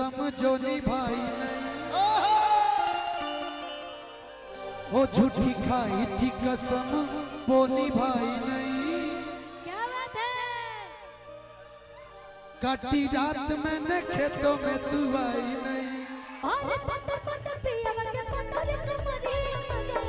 कसम जो निभाई नहीं, वो झूठी खाई थी कसम वो निभाई नहीं। क्या बात है? काटी रात मैंने खेतों में तू आई नहीं। और पत पत पिया के पता रे कमरिया मजा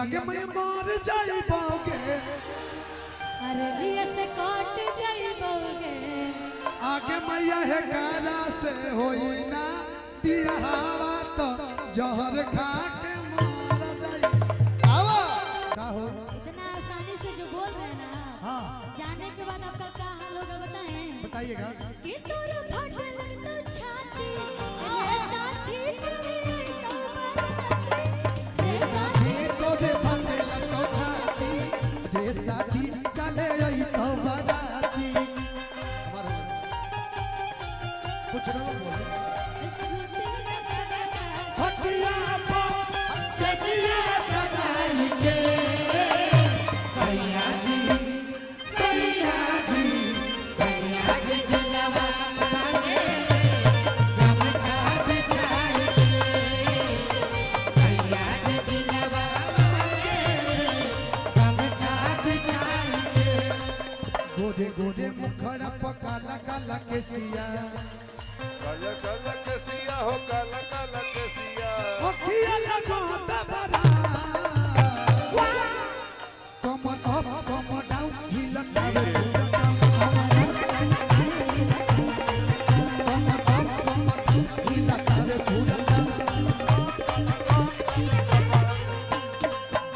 आगे मैं मार जाई बाओगे, अरे लिए से काट जाई बाओगे, आगे मैं यह गारा से होई ना बिहावा तो जहर खा के मार जाई। आवा का हो इतना आसानी से जो बोल रहे हैं ना, हाँ जाने के बाद आपका क्या हाल होगा बताएं? बताइएगा। कि तोरा फटल तो छाती ये साथी चली तो ये साथी तो जे फटल तो छाती जे साथी चले आई तो बाराती। कुछ ना बोले हटिया पो सजिया सजाई के सैया जी सैया जी सैया जी दिलवा मांगे गमछा बिछाई के सैया जी दिलवा मांगे गमछा बिछाई के। गोरे गोरे मुखड़ा पकाला काला केसिया काला काला कसिया हो काला काला कसिया अखिया लगो तबरा कमर अप कमर डाउन हिलत आवे पूरा डाउन कमर अप कमर डाउन हिलत आवे पूरा डाउन।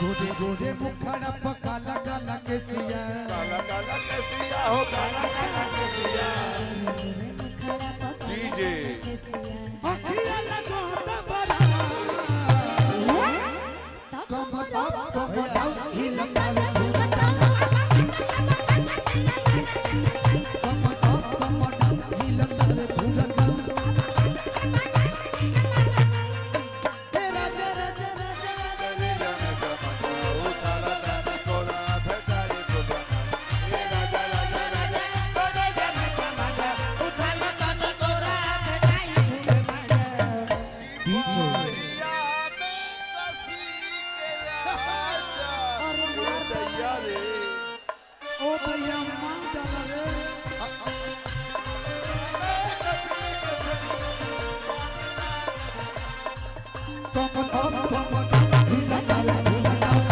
गोरे गोरे मुखड़ा पकाला काला केसिया काला काला कसिया हो काला काला कसिया डीजे अखिया लगो तबरा कमर अप कमर डाउन हिलत आवे पूरा डाउन कमर अप कमर डाउन हिलत आवे पूरा डाउन। तेरा जरा जरा तने जाने का मजा उठाला ताने कोला भटाई को बना ये राजा राजा राजा तने जाने का मजा उठाला ताने कोला भटाई को बना दिया में कसी के राजा ये दैया रे ओ भैया मान डाला रे कमर अप कमर डाउन हिलत आवे पूरा डाउन।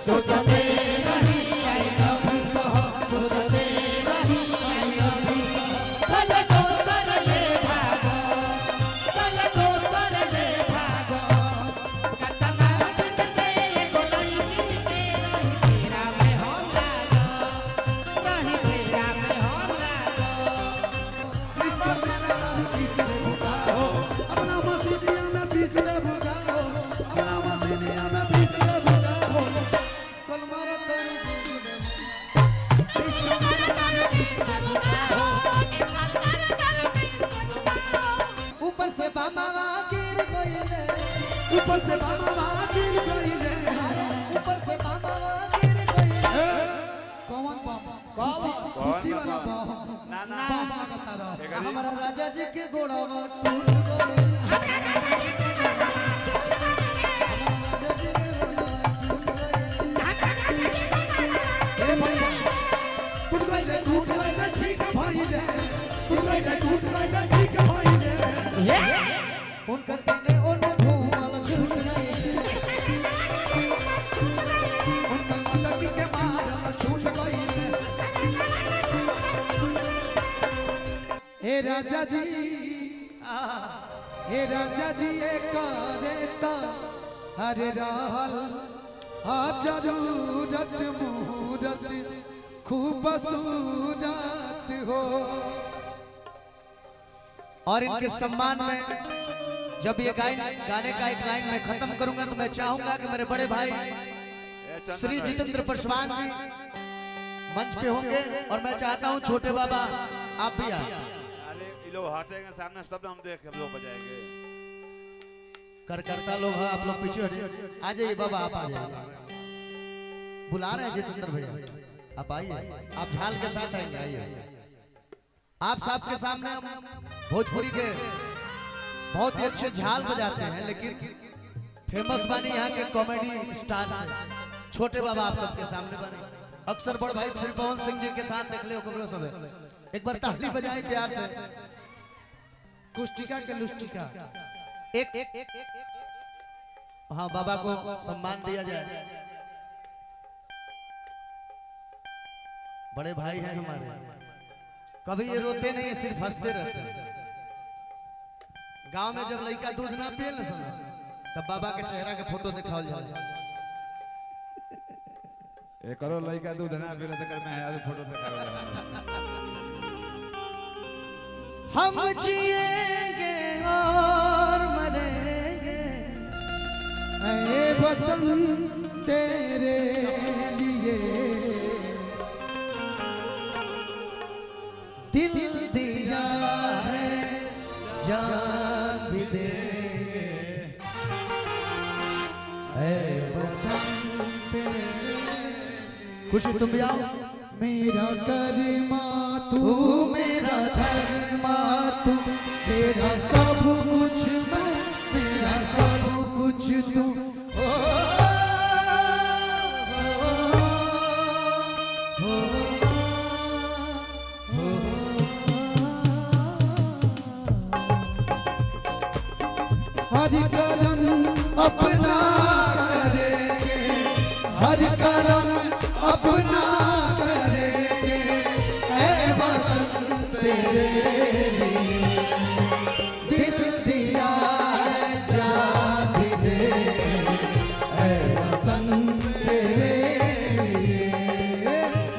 सोचते रही आई लव यू कहो सोचते रही आई लव यू कल दोसर ले भागो कल दोसर ले भागो कतना दिन से एगो लड़की के रही तेरा में हम लागो रही तेरा में हम लागो। इसका मेरा तीसरे बुलाओ अपना मसीदिया में तीसरे बुलाओ अपना मसीदिया में तीसरे बुलाओ कल मारा तेरे इसका मेरा तीसरे बुलाओ ऊपर से बाबा गिर गईले ऊपर से बाबा गिर गई कौन बाबा कौन? खुशी वाला बाबा ना ना बाबा लगता रहा हमारा राजा जी के घोड़ा टूट गए ए भैया टूट गईले ठीक भइले टूट गईले ठीक भइले उनकर एने ओने घूमल छूट गए उनका मटकी के मारल छूट गईले ए राजा जी ए करे ता हरे रहल आ जरूरत मुहूर्त खूब सूरत हो। और इनके सम्मान में जब ये गाने का एक लाइन मैं खत्म करूंगा तो मैं चाहूंगा कि मेरे बड़े भाई श्री जितेंद्र पासवान जी मंच पे होंगे और मैं चाहता हूं छोटे बाबा आप भी आए। अरे ये लोग हटेंगे सामने सब हम देख हम लोग बजाएंगे। करता लोग हैं आप लोग पीछे हटिए आ जाइए बाबा आप आ जाइए बुला रहे हैं जितेंद्र भैया आप आइए आप झाल के साथ आइए आइए आप सबके सामने हम भोजपुरी के बहुत ही अच्छे झाल बजाते हैं लेकिन फेमस बनी यहाँ के कॉमेडी स्टार से छोटे बाबा आप सबके सामने बने अक्सर बड़ भाई श्री पवन सिंह जी के साथ देख ले सब एक बार ताली बजाए प्यार से कुष्टिका के लुष्टिका एक हाँ बाबा को सम्मान दिया जाए बड़े भाई हैं हमारे कभी ये रोते नहीं सिर्फ हंसते रहते हैं। गांव में जब लड़का दूध ना पिए ना सुना तब बाबा के चेहरा के फोटो दिखाओ जाए एक करो लड़का दूध ना पीले तो कर मैं यार फोटो दिखाओ। हम जिएंगे और मरेंगे ऐ वतन तेरे लिए दिल दिया है जान भी देंगे ऐ वतन तेरे खुशी तुम भी आओ मेरा करीमा तू मेरा धर्मा तू तेरा सब कुछ मैं मेरा सब कुछ तू हर करम अपना करेंगे हर करम अपना करेंगे ऐ वतन तेरे लिए दिल दिया है जान भी देंगे ऐ वतन तेरे लिए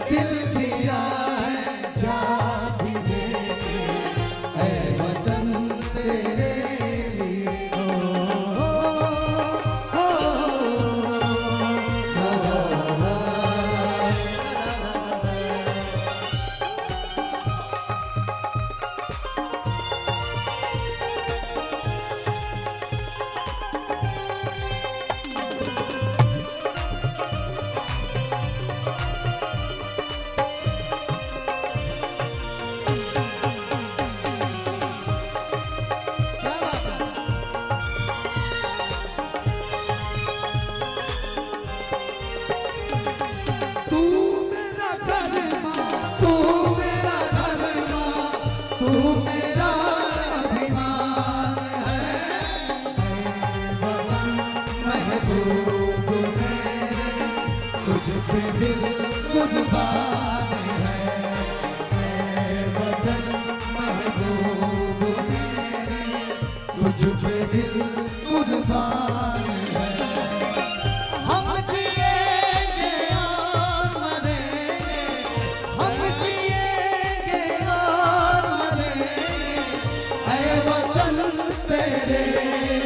दिल दिया है जान भी देंगे ऐ वतन तेरे लिए ओ, ओ, तू मेरा करमा तू मेरा धर्मा तू मेरा अभिमान है महबूब मेरे तुझ पे दिल कुर्बान है वतन महबूब मेरे तुझ पे दिल कुर्बान है हम जिएंगे और मरेंगे हम जिएंगे और मरेंगे ऐ वतन तेरे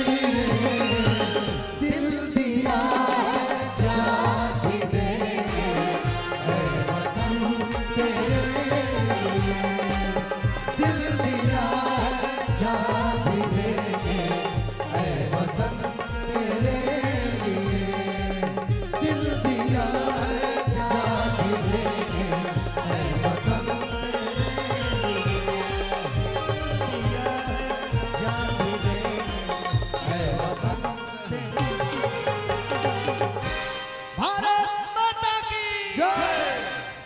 लिए दिल दिया है जान भी देंगे ऐ वतन तेरे लिए दिल दिया है जान